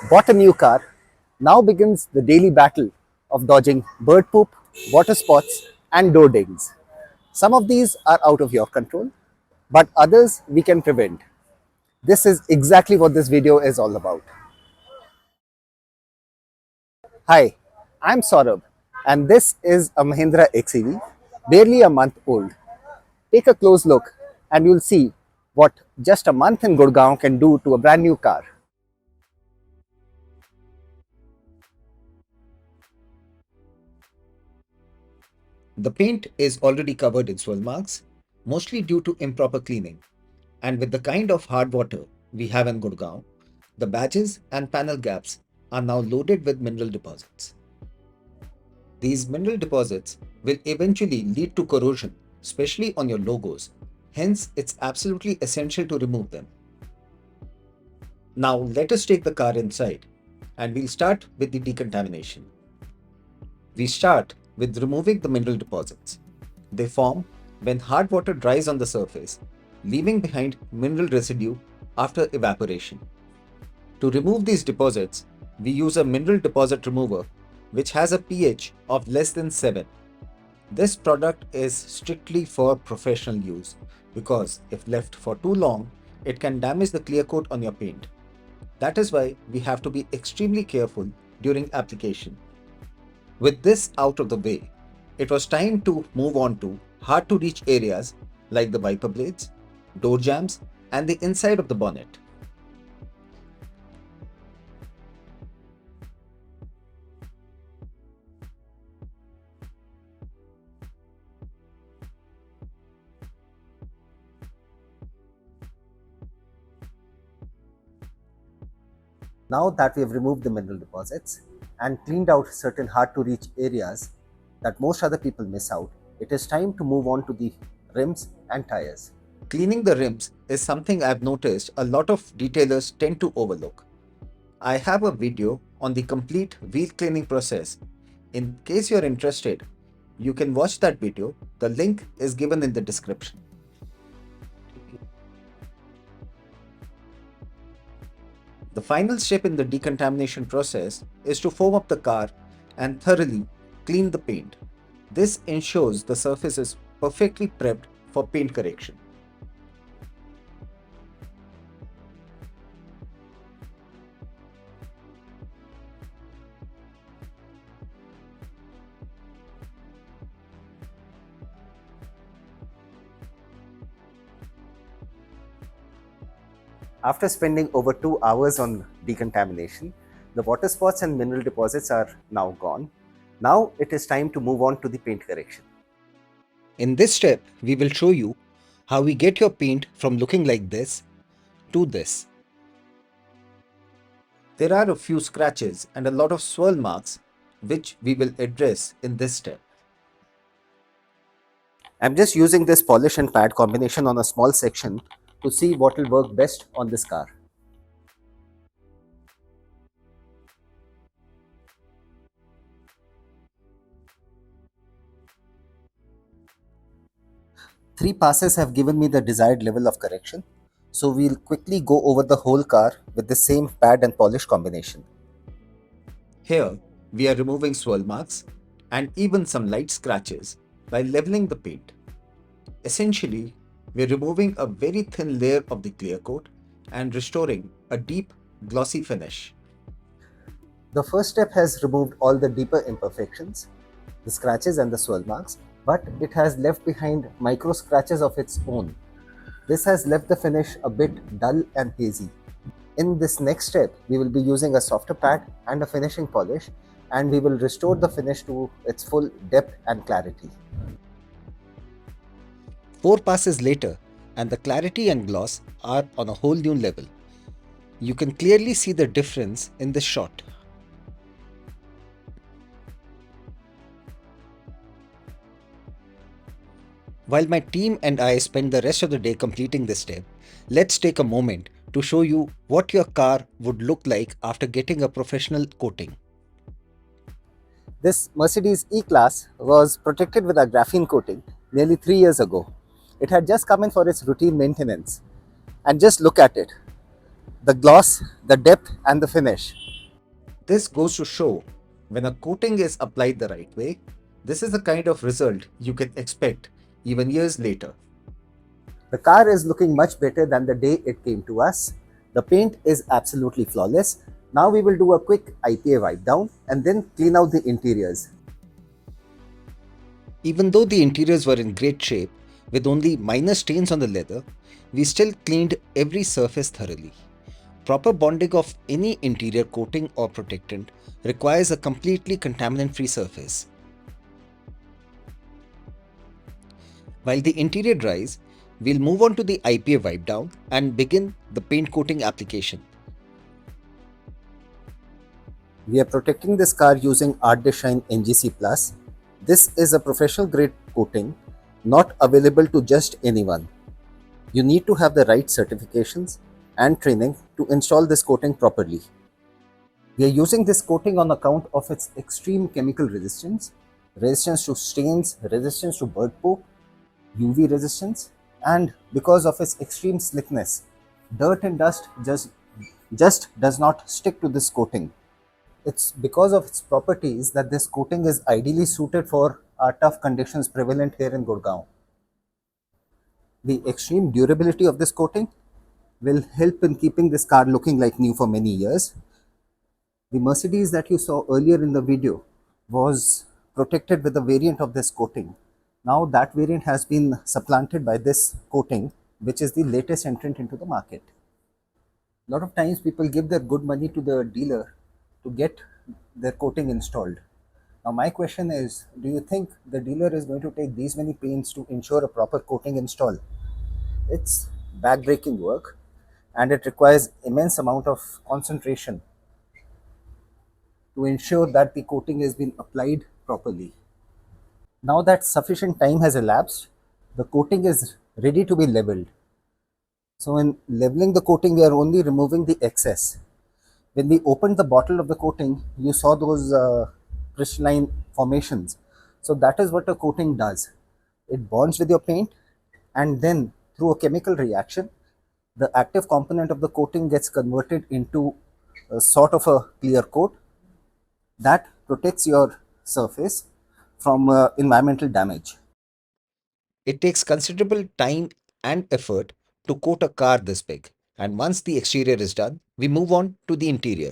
bought a new car, now begins the daily battle of dodging bird poop, water spots, and door dings. Some of these are out of your control, but others we can prevent. This is exactly what this video is all about. Hi, I'm Saurabh, and this is a Mahindra XEV, barely a month old. Take a close look, and you'll see what just a month in Gurgaon can do to a brand new car. The paint is already covered in swirl marks, mostly due to improper cleaning. And with the kind of hard water we have in Gurgaon, the badges and panel gaps are now loaded with mineral deposits. These mineral deposits will eventually lead to corrosion, especially on your logos. Hence, it's absolutely essential to remove them. Now, let us take the car inside, and we'll start with the decontamination. We start with removing the mineral deposits. They form when hard water dries on the surface, leaving behind mineral residue after evaporation. To remove these deposits, we use a mineral deposit remover which has a pH of less than 7. This product is strictly for professional use because if left for too long, it can damage the clear coat on your paint. That is why we have to be extremely careful during application. With this out of the way, it was time to move on to hard to reach areas like the wiper blades, door jambs, and the inside of the bonnet. Now that we have removed the mineral deposits and cleaned out certain hard to reach areas that most other people miss out, it is time to move on to the rims and tires. Cleaning the rims is something I've noticed a lot of detailers tend to overlook. I have a video on the complete wheel cleaning process. In case you're interested, you can watch that video. The link is given in the description. The final step in the decontamination process is to foam up the car and thoroughly clean the paint. This ensures the surface is perfectly prepped for paint correction. After spending over 2 hours on decontamination, the water spots and mineral deposits are now gone. Now it is time to move on to the paint correction. In this step, we will show you how we get your paint from looking like this to this. There are a few scratches and a lot of swirl marks which we will address in this step. I'm just using this polish and pad combination on a small section to see what will work best on this car. Three passes have given me the desired level of correction, so we'll quickly go over the whole car with the same pad and polish combination. Here, we are removing swirl marks and even some light scratches by leveling the paint. Essentially, we are removing a very thin layer of the clear coat and restoring a deep, glossy finish. The first step has removed all the deeper imperfections, the scratches and the swirl marks, but it has left behind micro scratches of its own. This has left the finish a bit dull and hazy. In this next step, we will be using a softer pad and a finishing polish, and we will restore the finish to its full depth and clarity. 4 passes later, and the clarity and gloss are on a whole new level. You can clearly see the difference in this shot. While my team and I spend the rest of the day completing this step, let's take a moment to show you what your car would look like after getting a professional coating. This Mercedes E-Class was protected with a graphene coating nearly 3 years ago. It had just come in for its routine maintenance. And just look at it. The gloss, the depth and the finish. This goes to show when a coating is applied the right way, this is the kind of result you can expect even years later. The car is looking much better than the day it came to us. The paint is absolutely flawless. Now we will do a quick IPA wipe down and then clean out the interiors. Even though the interiors were in great shape, with only minor stains on the leather, we still cleaned every surface thoroughly. Proper bonding of any interior coating or protectant requires a completely contaminant-free surface. While the interior dries, we'll move on to the IPA wipe down and begin the paint coating application. We are protecting this car using ArtDeShine NGC Plus. This is a professional grade coating, not available to just anyone. You need to have the right certifications and training to install this coating properly. We are using this coating on account of its extreme chemical resistance, resistance to stains, resistance to bird poop, UV resistance, and because of its extreme slickness, dirt and dust just does not stick to this coating. It's because of its properties that this coating is ideally suited for our tough conditions prevalent here in Gurgaon. The extreme durability of this coating will help in keeping this car looking like new for many years. The Mercedes that you saw earlier in the video was protected with a variant of this coating. Now that variant has been supplanted by this coating, which is the latest entrant into the market. A lot of times people give their good money to the dealer to get their coating installed. Now my question is, do you think the dealer is going to take these many pains to ensure a proper coating install? It's backbreaking work and it requires immense amount of concentration to ensure that the coating has been applied properly. Now that sufficient time has elapsed, the coating is ready to be leveled. So in leveling the coating, we are only removing the excess. When we opened the bottle of the coating, you saw those crystalline formations. So that is what a coating does. It bonds with your paint, and then through a chemical reaction, the active component of the coating gets converted into a sort of a clear coat that protects your surface from environmental damage. It takes considerable time and effort to coat a car this big, and once the exterior is done, we move on to the interior.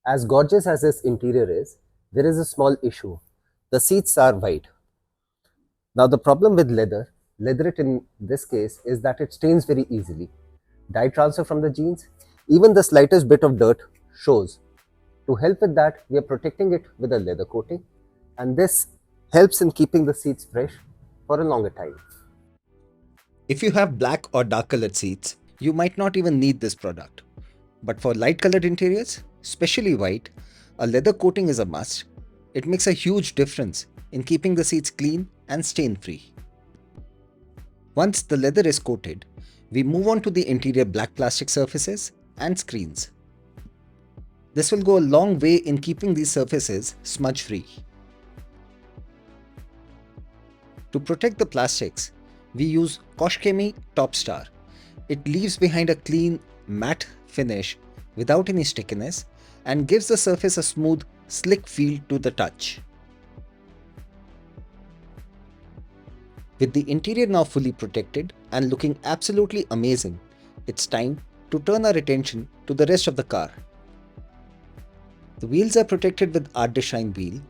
As gorgeous as this interior is, there is a small issue. The seats are white. Now the problem with leatherette in this case is that it stains very easily. Dye transfer from the jeans, even the slightest bit of dirt shows. To help with that, we are protecting it with a leather coating, and this helps in keeping the seats fresh for a longer time. If you have black or dark colored seats, you might not even need this product. But for light colored interiors, especially white, a leather coating is a must. It makes a huge difference in keeping the seats clean and stain free. Once the leather is coated, we move on to the interior black plastic surfaces and screens. This will go a long way in keeping these surfaces smudge free. To protect the plastics, we use Koshkemi Top Star. It leaves behind a clean, matte finish without any stickiness and gives the surface a smooth, slick feel to the touch. With the interior now fully protected and looking absolutely amazing, it's time to turn our attention to the rest of the car. The wheels are protected with ArtDeShine wheel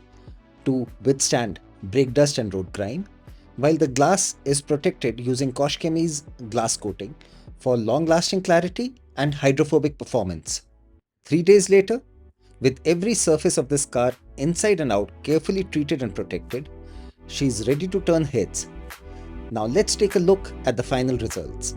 to withstand brake dust and road grime, while the glass is protected using Koshkemi's glass coating for long-lasting clarity and hydrophobic performance. 3 days later, with every surface of this car inside and out carefully treated and protected, she's ready to turn heads. Now let's take a look at the final results.